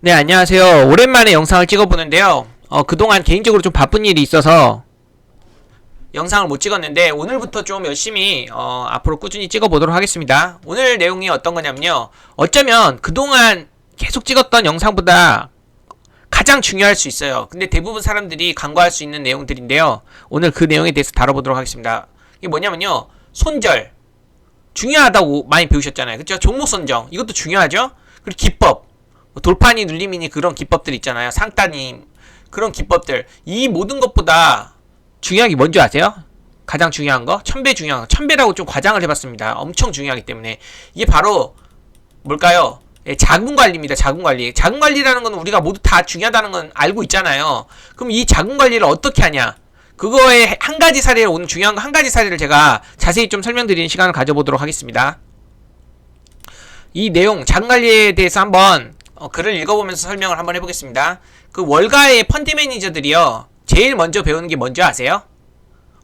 네, 안녕하세요. 오랜만에 영상을 찍어보는데요. 그동안 개인적으로 좀 바쁜 일이 있어서 영상을 못 찍었는데 오늘부터 좀 열심히 앞으로 꾸준히 찍어보도록 하겠습니다. 오늘 내용이 어떤 거냐면요. 어쩌면 그동안 계속 찍었던 영상보다 가장 중요할 수 있어요. 근데 대부분 사람들이 간과할 수 있는 내용들인데요. 오늘 그 내용에 대해서 다뤄보도록 하겠습니다. 이게 뭐냐면요. 손절. 중요하다고 많이 배우셨잖아요. 그쵸? 종목 선정. 이것도 중요하죠? 그리고 기법. 돌파니 눌림이니 그런 기법들 있잖아요. 상따니 그런 기법들. 이 모든 것보다 중요한 게 뭔지 아세요? 가장 중요한 거? 1000배 중요한 거. 1000배라고 좀 과장을 해봤습니다. 엄청 중요하기 때문에. 이게 바로 뭘까요? 자금 관리입니다. 자금 관리. 자금 관리라는 건 우리가 모두 다 중요하다는 건 알고 있잖아요. 그럼 이 자금 관리를 어떻게 하냐? 그거에 한 가지 사례를, 오늘 중요한 거 한 가지 사례를 제가 자세히 좀 설명드리는 시간을 가져보도록 하겠습니다. 이 내용, 자금 관리에 대해서 한번 글을 읽어보면서 설명을 한번 해보겠습니다. 그 월가의 펀드 매니저들이요, 제일 먼저 배우는 게 뭔지 아세요?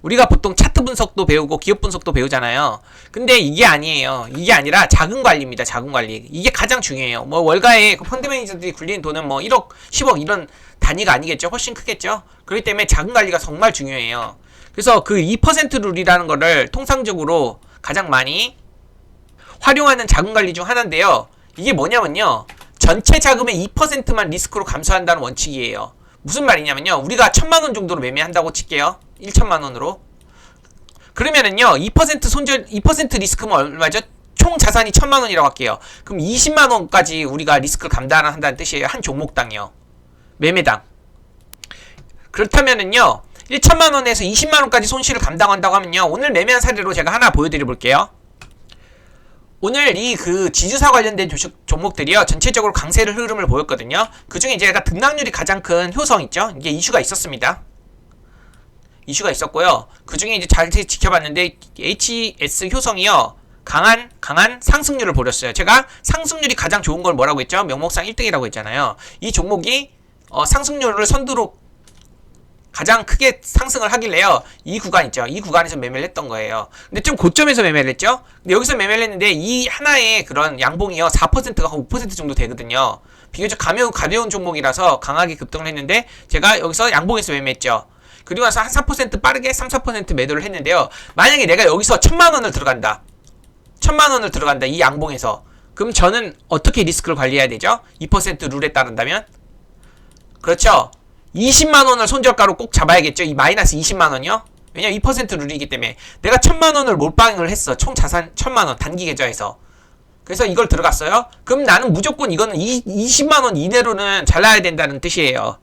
우리가 보통 차트 분석도 배우고 기업 분석도 배우잖아요. 근데 이게 아니에요. 이게 아니라 자금 관리입니다. 자금 관리. 이게 가장 중요해요. 뭐 월가의 그 펀드 매니저들이 굴리는 돈은 뭐 1억, 10억 이런 단위가 아니겠죠. 훨씬 크겠죠. 그렇기 때문에 자금 관리가 정말 중요해요. 그래서 그 2% 룰이라는 거를 통상적으로 가장 많이 활용하는 자금 관리 중 하나인데요. 이게 뭐냐면요. 전체 자금의 2%만 리스크로 감소한다는 원칙이에요. 무슨 말이냐면요. 우리가 1000만원 정도로 매매한다고 칠게요. 1천만원으로. 그러면은요, 2% 손절, 2% 리스크면 얼마죠? 총 자산이 1000만원이라고 할게요. 그럼 20만원까지 우리가 리스크를 감당한다는 뜻이에요. 한 종목당요. 매매당. 그렇다면은요, 1천만원에서 20만원까지 손실을 감당한다고 하면요, 오늘 매매한 사례로 제가 하나 보여드려 볼게요. 오늘 이 그 지주사 관련된 종목들이요, 전체적으로 강세를 흐름을 보였거든요. 그 중에 이제 제가 등락률이 가장 큰 효성 있죠? 이게 이슈가 있었습니다. 이슈가 있었고요. 그 중에 이제 잘 지켜봤는데, HS 효성이요, 강한 상승률을 보였어요. 제가 상승률이 가장 좋은 걸 뭐라고 했죠? 명목상 1등이라고 했잖아요. 이 종목이 상승률을 선두로 가장 크게 상승을 하길래요. 이 구간 있죠. 이 구간에서 매매를 했던 거예요. 근데 좀 고점에서 매매를 했죠. 근데 여기서 매매를 했는데 이 하나의 그런 양봉이요, 4%가 5% 정도 되거든요. 비교적 가벼운 종목이라서 강하게 급등을 했는데 제가 여기서 양봉에서 매매했죠. 그리고 나서 한 4% 빠르게 3, 4% 매도를 했는데요. 만약에 내가 여기서 1000만원을 들어간다. 1000만원을 들어간다. 이 양봉에서. 그럼 저는 어떻게 리스크를 관리해야 되죠? 2% 룰에 따른다면? 그렇죠. 20만원을 손절가로 꼭 잡아야겠죠. 이 마이너스 20만원이요. 왜냐면 2% 룰이기 때문에. 내가 1000만원을 몰빵을 했어. 총 자산 1000만원 단기 계좌에서. 그래서 이걸 들어갔어요. 그럼 나는 무조건 이거는 20만원 이내로는 잘라야 된다는 뜻이에요.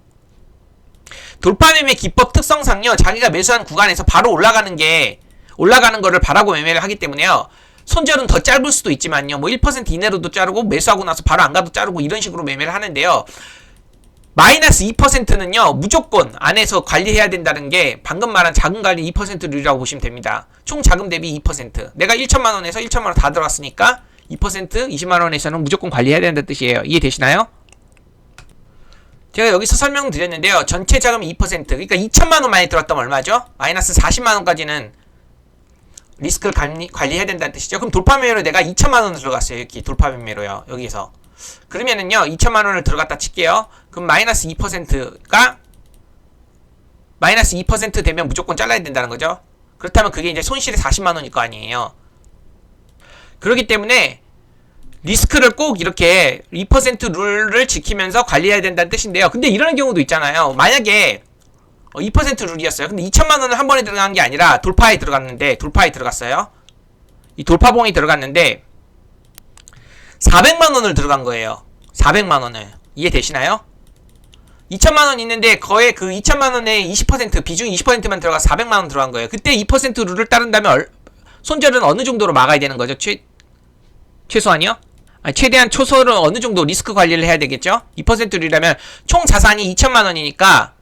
돌파매매 기법 특성상요, 자기가 매수한 구간에서 바로 올라가는 거를 바라고 매매를 하기 때문에요. 손절은 더 짧을 수도 있지만요. 뭐 1% 이내로도 자르고 매수하고 나서 바로 안 가도 자르고 이런 식으로 매매를 하는데요. 마이너스 2%는요, 무조건 안에서 관리해야 된다는 게 방금 말한 자금 관리 2%룰이라고 보시면 됩니다. 총 자금 대비 2%. 내가 1천만원에서 1천만원 다 들어갔으니까 2%, 20만원에서는 무조건 관리해야 된다는 뜻이에요. 이해되시나요? 제가 여기서 설명드렸는데요. 전체 자금이 2%. 그러니까 2천만원 만에 들어갔다면 얼마죠? 마이너스 40만원까지는 리스크를 관리해야 된다는 뜻이죠. 그럼 돌파매매로 내가 2천만원을 들어갔어요. 여기 돌파매매로요. 여기서. 그러면은요, 2천만원을 들어갔다 칠게요. 그럼 마이너스 2%가 마이너스 2% 되면 무조건 잘라야 된다는 거죠. 그렇다면 그게 이제 손실이 40만원일 거 아니에요. 그렇기 때문에 리스크를 꼭 이렇게 2% 룰을 지키면서 관리해야 된다는 뜻인데요. 근데 이런 경우도 있잖아요. 만약에 2% 룰이었어요. 근데 2천만원을 한 번에 들어간 게 아니라 돌파에 들어갔어요. 이 돌파봉이 들어갔는데 400만원을 들어간 거예요. 400만원을. 이해되시나요? 2천만원 있는데 거의 그 2천만원의 20% 비중 20%만 들어가 400만원 들어간 거예요. 그때 2% 룰을 따른다면 손절은 어느 정도로 막아야 되는 거죠? 최소한이요? 최대한 초소를 어느 정도 리스크 관리를 해야 되겠죠? 2% 룰이라면 총 자산이 2천만원이니까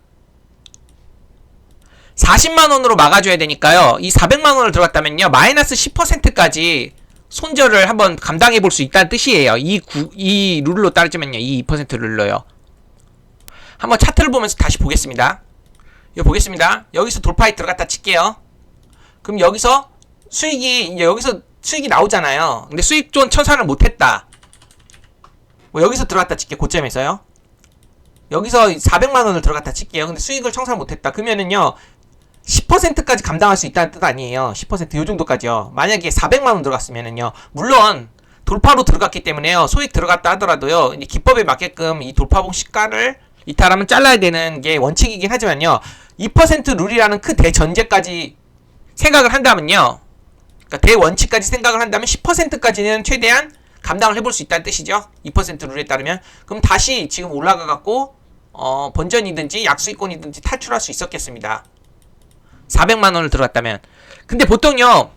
40만원으로 막아줘야 되니까요. 이 400만원을 들어갔다면요, 마이너스 10%까지 손절을 한번 감당해 볼 수 있다는 뜻이에요. 이 룰로 따르자면요. 이 2% 룰로요. 한번 차트를 보면서 다시 보겠습니다. 이거 보겠습니다. 여기서 돌파에 들어갔다 칠게요. 그럼 여기서 수익이 나오잖아요. 근데 수익 좀 천산을 못했다. 뭐 여기서 들어갔다 칠게, 고점에서요. 여기서 400만원을 들어갔다 칠게요. 근데 수익을 청산 못했다. 그러면은요 10%까지 감당할 수 있다는 뜻 아니에요. 10% 요정도까지요. 만약에 400만원 들어갔으면은요, 물론 돌파로 들어갔기 때문에요, 소액 들어갔다 하더라도요, 이제 기법에 맞게끔 이 돌파봉 시가를 이탈하면 잘라야 되는 게 원칙이긴 하지만요, 2% 룰이라는 큰 대전제까지 생각을 한다면요, 그러니까 대원칙까지 생각을 한다면 10%까지는 최대한 감당을 해볼 수 있다는 뜻이죠. 2% 룰에 따르면. 그럼 다시 지금 올라가갖고 본전이든지 약수익권이든지 탈출할 수 있었겠습니다. 400만원을 들어갔다면. 근데 보통요,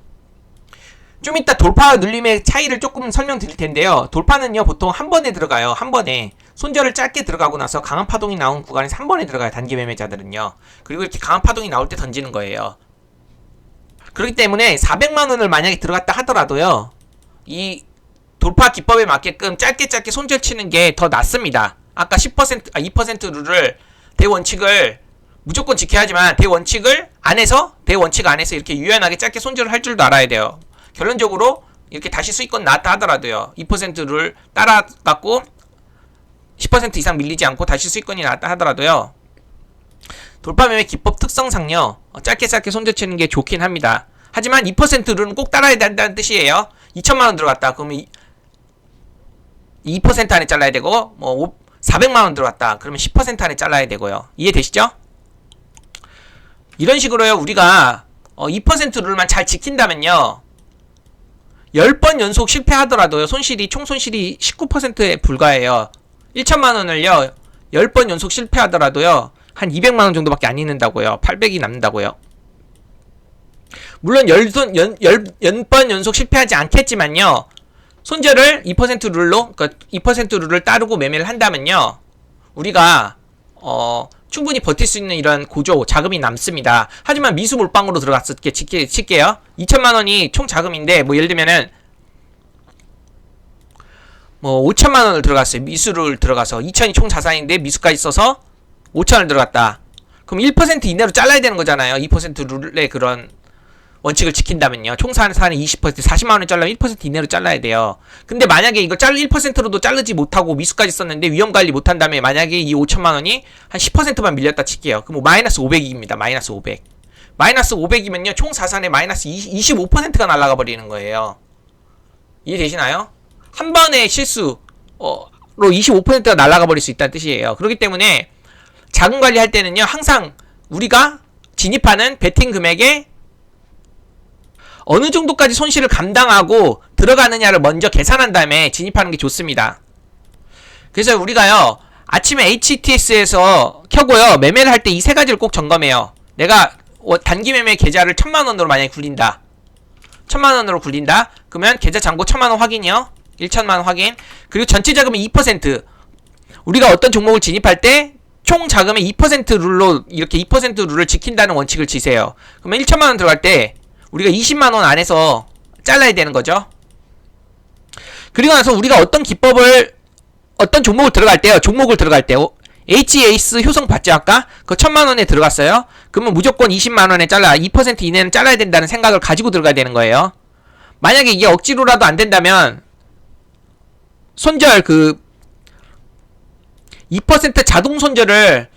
좀 이따 돌파 눌림의 차이를 조금 설명드릴 텐데요, 돌파는요 보통 한 번에 들어가요. 한 번에 손절을 짧게 들어가고 나서 강한 파동이 나온 구간에서 한 번에 들어가요, 단기 매매자들은요. 그리고 이렇게 강한 파동이 나올 때 던지는 거예요. 그렇기 때문에 400만원을 만약에 들어갔다 하더라도요, 이 돌파 기법에 맞게끔 짧게 손절 치는 게 더 낫습니다. 아까 2% 룰을, 대원칙을 무조건 지켜야 하지만 대원칙 안에서 이렇게 유연하게 짧게 손절을 할 줄도 알아야 돼요. 결론적으로 이렇게 다시 수익권 나왔다 하더라도요, 2%를 따라갖고 10% 이상 밀리지 않고 다시 수익권이 나왔다 하더라도요, 돌파매매 기법 특성상요, 짧게 손절 치는 게 좋긴 합니다. 하지만 2%룰은 꼭 따라야 된다는 뜻이에요. 2천만원 들어갔다 그러면 2% 안에 잘라야 되고, 400만원 들어갔다 그러면 10% 안에 잘라야 되고요. 이해되시죠? 이런 식으로요, 우리가 2% 룰만 잘 지킨다면요, 10번 연속 실패하더라도요, 총 손실이 19%에 불과해요. 1천만원을요 10번 연속 실패하더라도요 한 200만원 정도밖에 안 잃는다고요. 800이 남는다고요. 물론 10번 연속 실패하지 않겠지만요, 손절을 2% 룰로, 그러니까 2% 룰을 따르고 매매를 한다면요, 우리가 충분히 버틸 수 있는 이런 구조, 자금이 남습니다. 하지만 미수 몰빵으로 들어갔을 때 칠게요. 2천만원이 총 자금인데, 예를 들면은 5천만원을 들어갔어요. 미수를 들어가서 2천이 총 자산인데 미수까지 써서 5천을 들어갔다. 그럼 1% 이내로 잘라야 되는 거잖아요. 2% 룰의 그런 원칙을 지킨다면요. 총 자산의 20%, 40만원을 잘라면 1% 이내로 잘라야 돼요. 근데 만약에 이거 1%로도 자르지 못하고 미수까지 썼는데 위험관리 못한 다음에 만약에 이 5천만원이 한 10%만 밀렸다 칠게요. 그럼 마이너스 500입니다. 마이너스 500. 마이너스 500이면요, 총 자산의 마이너스 25%가 날아가 버리는 거예요. 이해되시나요? 한 번의 실수로 25%가 날아가 버릴 수 있다는 뜻이에요. 그렇기 때문에 자금 관리할 때는요, 항상 우리가 진입하는 베팅 금액에 어느 정도까지 손실을 감당하고 들어가느냐를 먼저 계산한 다음에 진입하는 게 좋습니다. 그래서 우리가요, 아침에 HTS에서 켜고요, 매매를 할 때 이 세 가지를 꼭 점검해요. 내가 단기 매매 계좌를 1000만원으로 만약에 굴린다. 1000만원으로 굴린다. 그러면 계좌 잔고 1000만원 확인이요. 1천만원 확인. 그리고 전체 자금의 2%. 우리가 어떤 종목을 진입할 때 총 자금의 2% 룰로, 이렇게 2% 룰을 지킨다는 원칙을 지세요. 그러면 1천만원 들어갈 때 우리가 20만원 안에서 잘라야 되는 거죠. 그리고 나서 우리가 어떤 종목을 들어갈 때요, HAS 효성 봤죠, 아까? 그 1000만원에 들어갔어요. 그러면 무조건 20만원에 잘라, 2% 이내는 잘라야 된다는 생각을 가지고 들어가야 되는 거예요. 만약에 이게 억지로라도 안 된다면, 손절, 2% 자동 손절을,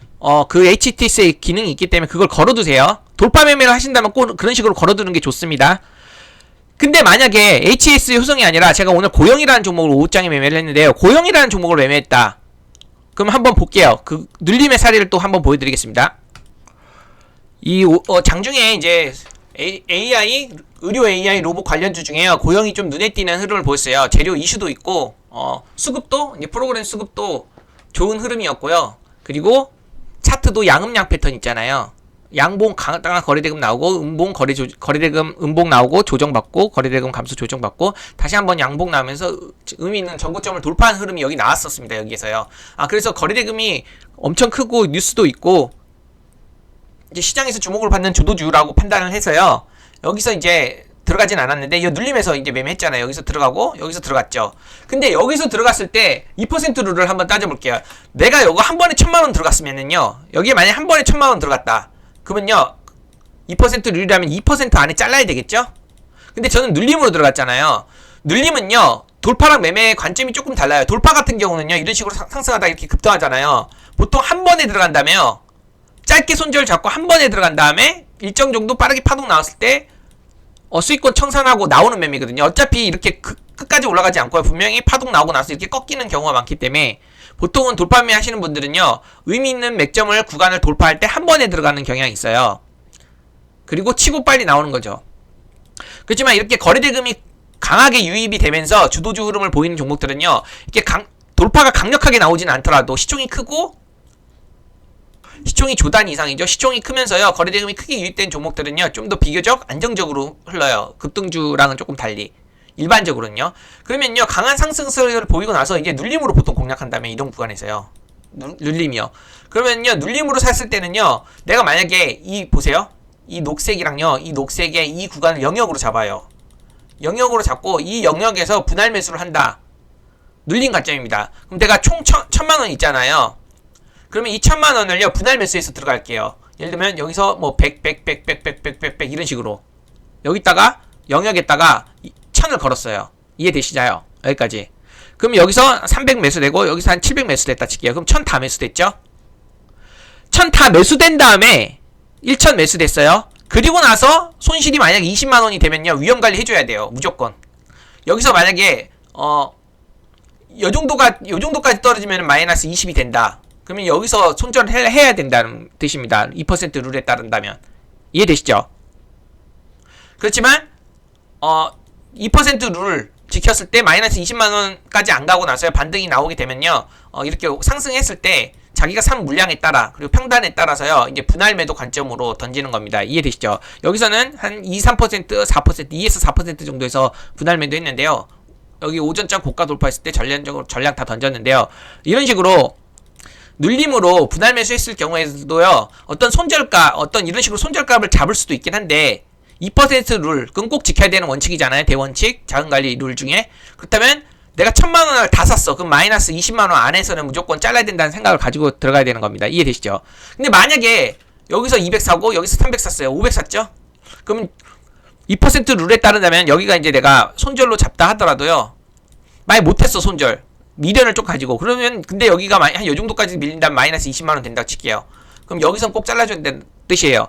그 HTS의 기능이 있기 때문에 그걸 걸어두세요. 돌파 매매를 하신다면 꼭 그런 식으로 걸어두는 게 좋습니다. 근데 만약에 HAS 효성이 아니라, 제가 오늘 고영이라는 종목을 5장에 매매를 했는데요, 고영이라는 종목을 매매했다. 그럼 한번 볼게요. 그 눌림의 사례를 또 한번 보여드리겠습니다. 장중에 이제 의료 AI 로봇 관련주 중에요, 고영이 좀 눈에 띄는 흐름을 보였어요. 재료 이슈도 있고, 수급도, 이제 프로그램 수급도 좋은 흐름이었고요. 그리고 차트도 양음양 패턴 있잖아요. 양봉 강한 거래대금 나오고, 거래대금 음봉 나오고, 조정받고, 거래대금 감소 조정받고, 다시 한번 양봉 나오면서 의미 있는 전고점을 돌파한 흐름이 여기 나왔었습니다. 여기에서요. 그래서 거래대금이 엄청 크고 뉴스도 있고, 이제 시장에서 주목을 받는 주도주라고 판단을 해서요, 여기서 이제 들어가진 않았는데, 이 눌림에서 이제 매매했잖아요. 여기서 들어가고, 여기서 들어갔죠. 근데 여기서 들어갔을 때 2% 룰을 한번 따져볼게요. 내가 요거 한 번에 1000만원 들어갔으면은요, 여기에 만약에 한 번에 1000만원 들어갔다. 그러면요, 2% 룰이라면 2% 안에 잘라야 되겠죠? 근데 저는 눌림으로 들어갔잖아요. 눌림은요, 돌파랑 매매의 관점이 조금 달라요. 돌파 같은 경우는요, 이런 식으로 상승하다 이렇게 급등하잖아요. 보통 한 번에 들어간다며, 짧게 손절 잡고 한 번에 들어간 다음에 일정 정도 빠르게 파동 나왔을 때 수익권 청산하고 나오는 매매거든요. 어차피 이렇게 끝까지 올라가지 않고요. 분명히 파동 나오고 나서 이렇게 꺾이는 경우가 많기 때문에 보통은 돌파 매매 하시는 분들은요, 의미 있는 맥점을 구간을 돌파할 때 한 번에 들어가는 경향이 있어요. 그리고 치고 빨리 나오는 거죠. 그렇지만 이렇게 거래대금이 강하게 유입이 되면서 주도주 흐름을 보이는 종목들은요, 이렇게 돌파가 강력하게 나오지는 않더라도 시총이 크고, 시총이 조단 이상이죠. 시총이 크면서요, 거래대금이 크게 유입된 종목들은요, 좀 더 비교적 안정적으로 흘러요. 급등주랑은 조금 달리. 일반적으로는요. 그러면요, 강한 상승세를 보이고 나서 이제 눌림으로 보통 공략한다면 이동 구간에서요. 눌림이요. 그러면요, 눌림으로 샀을 때는요, 내가 만약에 보세요. 이 녹색이랑요, 이 녹색의 이 구간을 영역으로 잡아요. 영역으로 잡고 이 영역에서 분할 매수를 한다. 눌림 관점입니다. 그럼 내가 총 1,000만원 있잖아요. 그러면 이 1,000만원을요, 분할 매수해서 들어갈게요. 예를 들면 여기서 뭐 100 이런 식으로 여기다가 영역에다가 1,000을 걸었어요. 이해되시나요? 여기까지. 그럼 여기서 300 매수되고 여기서 한 700 매수됐다 칠게요. 그럼 1,000 다 매수됐죠? 1,000 다 매수된 다음에 1,000 매수됐어요. 그리고 나서 손실이 만약에 20만원이 되면요, 위험관리 해줘야 돼요. 무조건. 여기서 만약에 요 정도까지 떨어지면 마이너스 20이 된다. 그러면 여기서 손절을 해야 된다는 뜻입니다. 2% 룰에 따른다면. 이해되시죠? 그렇지만 2% 룰 지켰을 때 마이너스 20만원까지 안 가고 나서요, 반등이 나오게 되면요, 이렇게 상승했을 때 자기가 산 물량에 따라, 그리고 평단에 따라서요, 이제 분할 매도 관점으로 던지는 겁니다. 이해되시죠? 여기서는 한 2, 3%, 4%, 2에서 4% 정도에서 분할 매도 했는데요. 여기 오전장 고가 돌파했을 때 전량 다 던졌는데요. 이런 식으로 눌림으로 분할 매수했을 경우에도요, 어떤 이런 식으로 손절값을 잡을 수도 있긴 한데, 2% 룰, 그건 꼭 지켜야 되는 원칙이잖아요. 대원칙, 자금관리 룰 중에. 그렇다면 내가 1,000만원을 다 샀어. 그럼 마이너스 20만원 안에서는 무조건 잘라야 된다는 생각을 가지고 들어가야 되는 겁니다. 이해되시죠? 근데 만약에 여기서 200 사고 여기서 300 샀어요. 500 샀죠? 그러면 2% 룰에 따른다면 여기가 이제 내가 손절로 잡다 하더라도요, 만약 못했어, 손절. 미련을 좀 가지고. 그러면 근데 여기가 한 요 정도까지 밀린다면 마이너스 20만원 된다고 칠게요. 그럼 여기선 꼭 잘라줘야 되는 뜻이에요.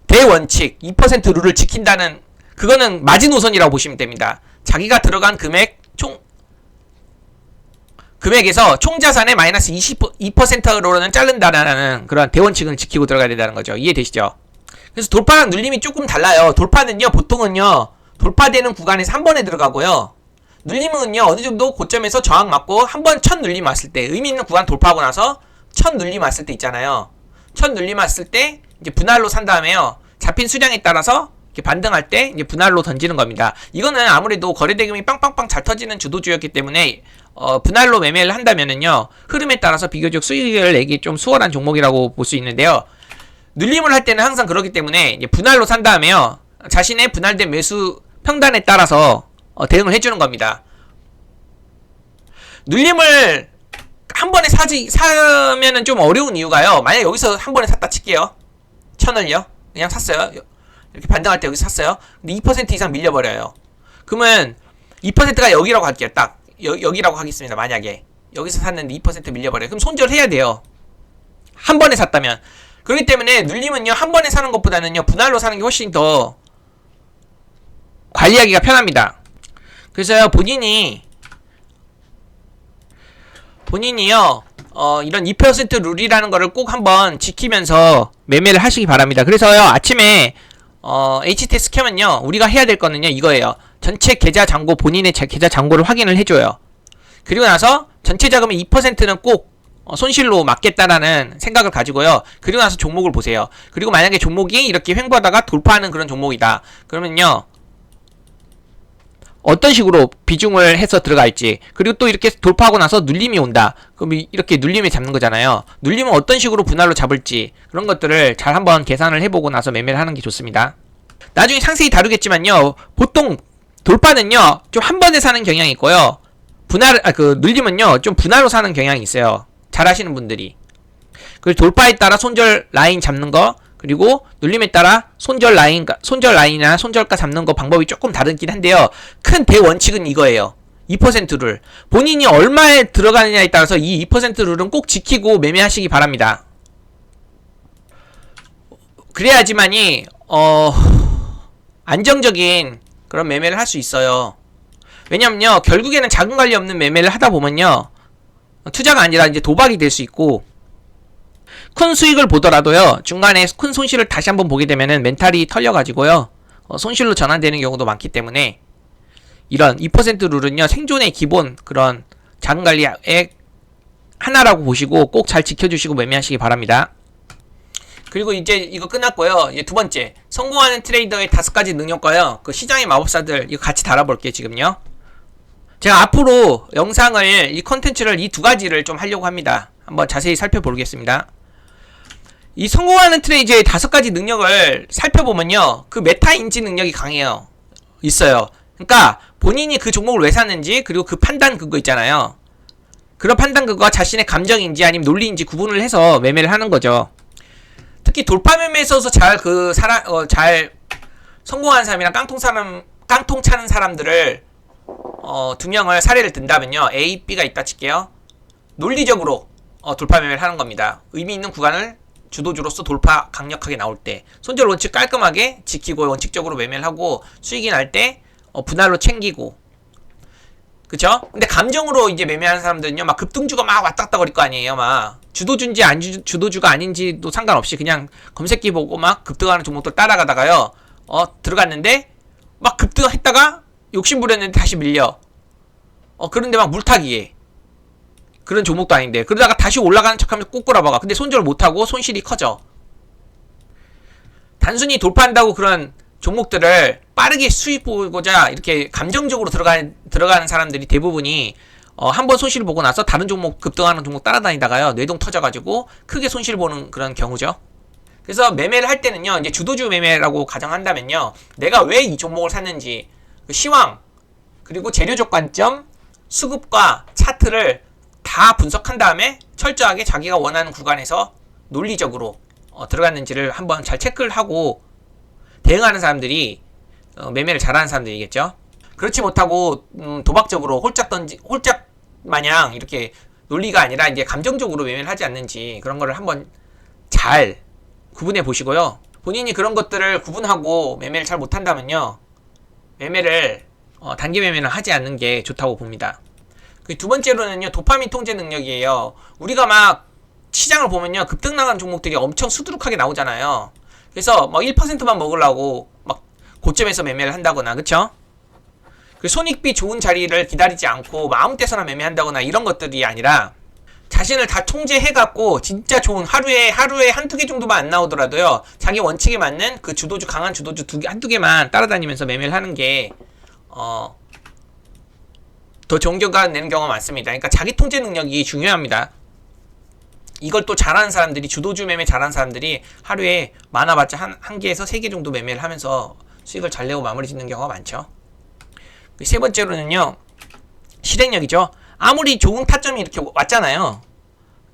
대원칙 2% 룰을 지킨다는, 그거는 마지노선이라고 보시면 됩니다. 자기가 들어간 금액에서 총 자산의 마이너스 2%로는 자른다라는 그런 대원칙을 지키고 들어가야 된다는 거죠. 이해되시죠? 그래서 돌파랑 눌림이 조금 달라요. 돌파는요, 보통은요, 돌파되는 구간에서 한 번에 들어가고요, 눌림은요, 어느 정도 고점에서 저항 맞고 한 번 1,000 눌림 왔을 때, 의미 있는 구간 돌파하고 나서 1,000 눌림 왔을 때 있잖아요. 1,000 눌림 왔을 때 이제 분할로 산 다음에요, 잡힌 수량에 따라서 이렇게 반등할 때 이제 분할로 던지는 겁니다. 이거는 아무래도 거래대금이 빵빵빵 잘 터지는 주도주였기 때문에 분할로 매매를 한다면은요, 흐름에 따라서 비교적 수익을 내기 좀 수월한 종목이라고 볼 수 있는데요. 눌림을 할 때는 항상 그렇기 때문에 이제 분할로 산 다음에요, 자신의 분할된 매수 평단에 따라서 대응을 해주는 겁니다. 눌림을 한 번에 사면은 좀 어려운 이유가요, 만약 여기서 한 번에 샀다 칠게요. 1,000을요. 그냥 샀어요. 이렇게 반등할 때 여기서 샀어요. 근데 2% 이상 밀려버려요. 그러면 2%가 여기라고 할게요. 딱 여기라고 하겠습니다. 만약에 여기서 샀는데 2% 밀려버려요. 그럼 손절해야 돼요. 한 번에 샀다면. 그렇기 때문에 눌림은요, 한 번에 사는 것보다는요, 분할로 사는 게 훨씬 더 관리하기가 편합니다. 그래서요, 본인이요, 이런 2% 룰이라는 거를 꼭 한번 지키면서 매매를 하시기 바랍니다. 그래서요, 아침에 HTS 켜면요, 우리가 해야 될 거는요, 이거예요. 전체 계좌 잔고, 본인의 계좌 잔고를 확인을 해줘요. 그리고 나서 전체 자금의 2%는 꼭 손실로 막겠다라는 생각을 가지고요, 그리고 나서 종목을 보세요. 그리고 만약에 종목이 이렇게 횡보하다가 돌파하는 그런 종목이다, 그러면요, 어떤 식으로 비중을 해서 들어갈지, 그리고 또 이렇게 돌파하고 나서 눌림이 온다, 그럼 이렇게 눌림에 잡는 거잖아요. 눌림은 어떤 식으로 분할로 잡을지, 그런 것들을 잘 한번 계산을 해보고 나서 매매를 하는 게 좋습니다. 나중에 상세히 다루겠지만요, 보통 돌파는요, 좀 한 번에 사는 경향이 있고요, 눌림은요, 좀 분할로 사는 경향이 있어요. 잘 하시는 분들이. 그리고 돌파에 따라 손절 라인 잡는 거, 그리고 눌림에 따라 손절 라인이나 손절가 잡는 거 방법이 조금 다르긴 한데요, 큰 대원칙은 이거예요. 2% 룰. 본인이 얼마에 들어가느냐에 따라서 이 2% 룰은 꼭 지키고 매매하시기 바랍니다. 그래야지만이 안정적인 그런 매매를 할 수 있어요. 왜냐면요, 결국에는 자금 관리 없는 매매를 하다 보면요, 투자가 아니라 이제 도박이 될 수 있고, 큰 수익을 보더라도요, 중간에 큰 손실을 다시 한번 보게 되면은 멘탈이 털려가지고요, 손실로 전환되는 경우도 많기 때문에, 이런 2% 룰은요, 생존의 기본 그런 자금 관리의 하나라고 보시고 꼭 잘 지켜주시고 매매하시기 바랍니다. 그리고 이제 이거 끝났고요. 이제 두 번째, 성공하는 트레이더의 5가지 능력과요, 그 시장의 마법사들, 이거 같이 달아볼게요, 지금요. 제가 앞으로 영상을, 이 컨텐츠를 이 두 가지를 좀 하려고 합니다. 한번 자세히 살펴보겠습니다. 이 성공하는 트레이더의 5가지 능력을 살펴보면요, 그 메타 인지 능력이 강해요. 있어요. 그러니까 본인이 그 종목을 왜 샀는지, 그리고 그 판단 그거 있잖아요. 그런 판단 그거가 자신의 감정인지 아니면 논리인지 구분을 해서 매매를 하는 거죠. 특히 돌파 매매에서 잘 잘 성공한 사람이랑 깡통 차는 사람들을 두 명을 사례를 든다면요, A, B가 있다 칠게요. 논리적으로 돌파 매매를 하는 겁니다. 의미 있는 구간을 주도주로서 돌파 강력하게 나올 때, 손절 원칙 깔끔하게 지키고 원칙적으로 매매를 하고, 수익이 날 때 분할로 챙기고, 그쵸? 근데 감정으로 이제 매매하는 사람들은요, 막 급등주가 막 왔다 갔다 거릴 거 아니에요. 막 주도주인지 주도주가 아닌지도 상관없이 그냥 검색기 보고 막 급등하는 종목들 따라가다가요, 들어갔는데 막 급등했다가 욕심 부렸는데 다시 밀려. 그런데 막 물타기에, 그런 종목도 아닌데, 그러다가 다시 올라가는 척하면서 꼭 끌어박아. 근데 손절을 못하고 손실이 커져. 단순히 돌파한다고 그런 종목들을 빠르게 수익 보고자 이렇게 감정적으로 들어가는 사람들이 대부분이 한번 손실을 보고 나서 다른 종목, 급등하는 종목 따라다니다가요, 뇌동 터져가지고 크게 손실 보는 그런 경우죠. 그래서 매매를 할 때는요, 이제 주도주 매매라고 가정한다면요, 내가 왜 이 종목을 샀는지, 그 시황, 그리고 재료적 관점, 수급과 차트를 다 분석한 다음에 철저하게 자기가 원하는 구간에서 논리적으로 들어갔는지를 한번 잘 체크를 하고 대응하는 사람들이 매매를 잘하는 사람들이겠죠. 그렇지 못하고 도박적으로 홀짝 마냥 이렇게 논리가 아니라 이제 감정적으로 매매를 하지 않는지, 그런 거를 한번 잘 구분해 보시고요. 본인이 그런 것들을 구분하고 매매를 잘 못한다면요, 매매를 단기 매매는 하지 않는 게 좋다고 봅니다. 그 두 번째로는요, 도파민 통제 능력이에요. 우리가 막 시장을 보면요, 급등 나간 종목들이 엄청 수두룩하게 나오잖아요. 그래서 뭐 1%만 먹으려고 막 고점에서 매매를 한다거나, 그쵸? 그 손익비 좋은 자리를 기다리지 않고 아무 때서나 매매한다거나 이런 것들이 아니라, 자신을 다 통제해갖고 진짜 좋은 하루에 한두 개 정도만 안 나오더라도요, 자기 원칙에 맞는 그 주도주, 강한 주도주 한두 개만 따라다니면서 매매를 하는 게 더 좋은 결과가 내는 경우가 많습니다. 그러니까 자기 통제 능력이 중요합니다. 이걸 또 잘하는 사람들이, 주도주 매매 잘하는 사람들이 하루에 많아봤자 한 개에서 3개 정도 매매를 하면서 수익을 잘 내고 마무리 짓는 경우가 많죠. 세 번째로는요, 실행력이죠. 아무리 좋은 타점이 이렇게 왔잖아요.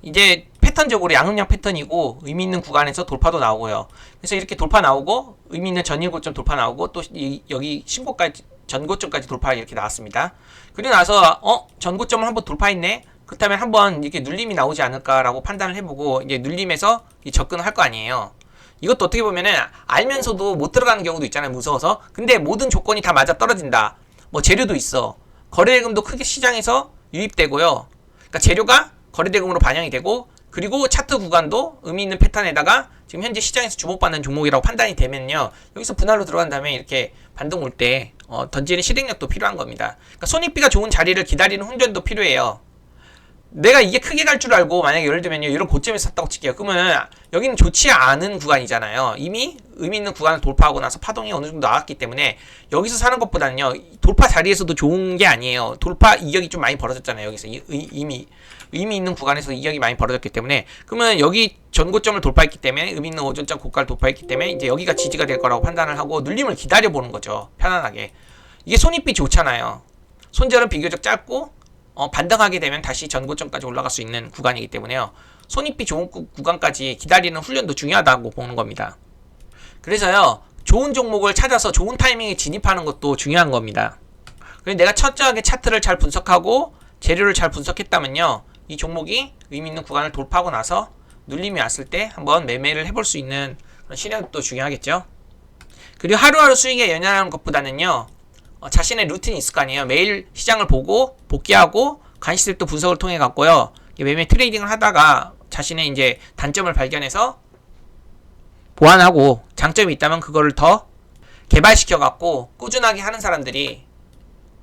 이제 패턴적으로 양음양 패턴이고 의미 있는 구간에서 돌파도 나오고요. 그래서 이렇게 돌파 나오고 의미 있는 전일 고점 돌파 나오고, 또 여기 신고까지, 전고점까지 돌파 이렇게 나왔습니다. 그리고 나서 전고점을 한번 돌파했네. 그렇다면 한번 이렇게 눌림이 나오지 않을까라고 판단을 해보고 이제 눌림에서 접근을 할 거 아니에요. 이것도 어떻게 보면은 알면서도 못 들어가는 경우도 있잖아요, 무서워서. 근데 모든 조건이 다 맞아 떨어진다. 뭐 재료도 있어. 거래대금도 크게 시장에서 유입되고요. 그러니까 재료가 거래대금으로 반영이 되고, 그리고 차트 구간도 의미 있는 패턴에다가 지금 현재 시장에서 주목받는 종목이라고 판단이 되면요, 여기서 분할로 들어간 다음에 이렇게 반등 올 때 던지는 실행력도 필요한 겁니다. 그러니까 손익비가 좋은 자리를 기다리는 훈련도 필요해요. 내가 이게 크게 갈 줄 알고 만약에 예를 들면요, 이런 고점에서 샀다고 칠게요. 그러면 여기는 좋지 않은 구간이잖아요. 이미 의미 있는 구간을 돌파하고 나서 파동이 어느 정도 나왔기 때문에 여기서 사는 것보다는요, 돌파 자리에서도 좋은 게 아니에요. 돌파 이격이 좀 많이 벌어졌잖아요. 여기서 이미 의미 있는 구간에서 이격이 많이 벌어졌기 때문에, 그러면 여기 전고점을 돌파했기 때문에, 의미 있는 오전장 고가를 돌파했기 때문에 이제 여기가 지지가 될 거라고 판단을 하고 눌림을 기다려보는 거죠. 편안하게. 이게 손익비 좋잖아요. 손절은 비교적 짧고 반등하게 되면 다시 전고점까지 올라갈 수 있는 구간이기 때문에요, 손익비 좋은 구간까지 기다리는 훈련도 중요하다고 보는 겁니다. 그래서요, 좋은 종목을 찾아서 좋은 타이밍에 진입하는 것도 중요한 겁니다. 그래서 내가 철저하게 차트를 잘 분석하고 재료를 잘 분석했다면요, 이 종목이 의미 있는 구간을 돌파하고 나서 눌림이 왔을 때 한번 매매를 해볼 수 있는 그런 시나리오도 중요하겠죠. 그리고 하루하루 수익에 연연하는 것보다는요, 자신의 루틴이 있을 거 아니에요. 매일 시장을 보고 복귀하고 관시색도 분석을 통해 갖고요, 매매 트레이딩을 하다가 자신의 이제 단점을 발견해서 보완하고 장점이 있다면 그거를 더 개발시켜 갖고 꾸준하게 하는 사람들이,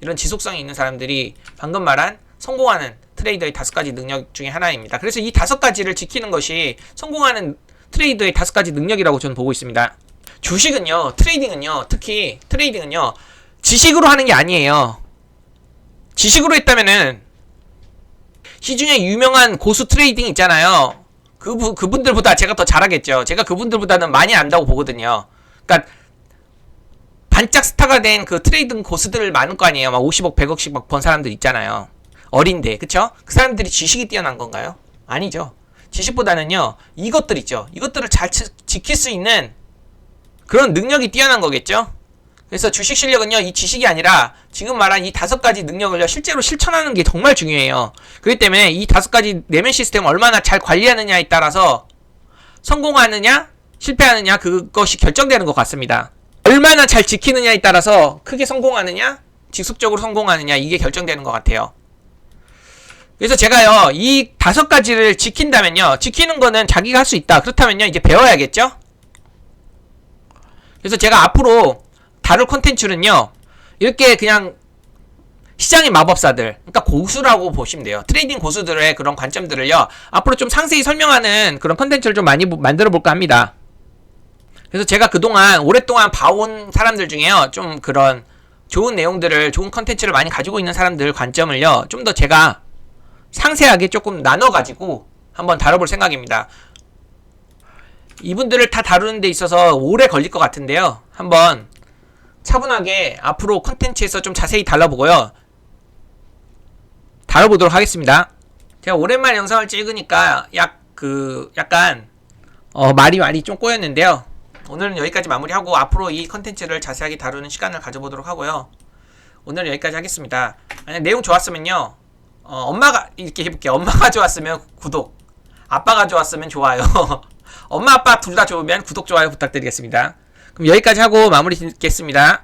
이런 지속성이 있는 사람들이 방금 말한 성공하는 트레이더의 5가지 능력 중에 하나입니다. 그래서 이 5가지를 지키는 것이 성공하는 트레이더의 5가지 능력이라고 저는 보고 있습니다. 주식은요, 트레이딩은요, 특히 트레이딩은요, 지식으로 하는 게 아니에요. 지식으로 했다면은 시중에 유명한 고수 트레이딩 있잖아요. 그분들보다 제가 더 잘하겠죠. 제가 그분들보다는 많이 안다고 보거든요. 그러니까 반짝 스타가 된 그 트레이딩 고수들 많을 거 아니에요. 막 50억, 100억씩 막 번 사람들 있잖아요. 어린데, 그쵸? 그 사람들이 지식이 뛰어난 건가요? 아니죠. 지식보다는요, 이것들 있죠. 이것들을 잘 지킬 수 있는 그런 능력이 뛰어난 거겠죠? 그래서 주식 실력은요, 이 지식이 아니라 지금 말한 이 5가지 능력을요, 실제로 실천하는 게 정말 중요해요. 그렇기 때문에 이 5가지 내면 시스템을 얼마나 잘 관리하느냐에 따라서 성공하느냐, 실패하느냐, 그것이 결정되는 것 같습니다. 얼마나 잘 지키느냐에 따라서 크게 성공하느냐, 지속적으로 성공하느냐, 이게 결정되는 것 같아요. 그래서 제가요, 이 5가지를 지킨다면요, 지키는 거는 자기가 할 수 있다. 그렇다면요, 이제 배워야겠죠? 그래서 제가 앞으로 다룰 콘텐츠는요, 이렇게 그냥 시장의 마법사들, 그러니까 고수라고 보시면 돼요. 트레이딩 고수들의 그런 관점들을요, 앞으로 좀 상세히 설명하는 그런 콘텐츠를 좀 많이 만들어 볼까 합니다. 그래서 제가 그동안 오랫동안 봐온 사람들 중에요, 좀 그런 좋은 내용들을, 좋은 콘텐츠를 많이 가지고 있는 사람들 관점을요, 좀 더 제가 상세하게 조금 나눠가지고 한번 다뤄볼 생각입니다. 이분들을 다 다루는 데 있어서 오래 걸릴 것 같은데요, 한번 차분하게 앞으로 콘텐츠에서 좀 자세히 다뤄보고요, 다뤄보도록 하겠습니다. 제가 오랜만에 영상을 찍으니까 약간 말이 좀 꼬였는데요, 오늘은 여기까지 마무리하고 앞으로 이 콘텐츠를 자세하게 다루는 시간을 가져보도록 하고요, 오늘은 여기까지 하겠습니다. 만약 내용 좋았으면요, 엄마가 이렇게 해볼게요. 엄마가 좋았으면 구독, 아빠가 좋았으면 좋아요. 엄마 아빠 둘 다 좋으면 구독, 좋아요 부탁드리겠습니다. 그럼 여기까지 하고 마무리 짓겠습니다.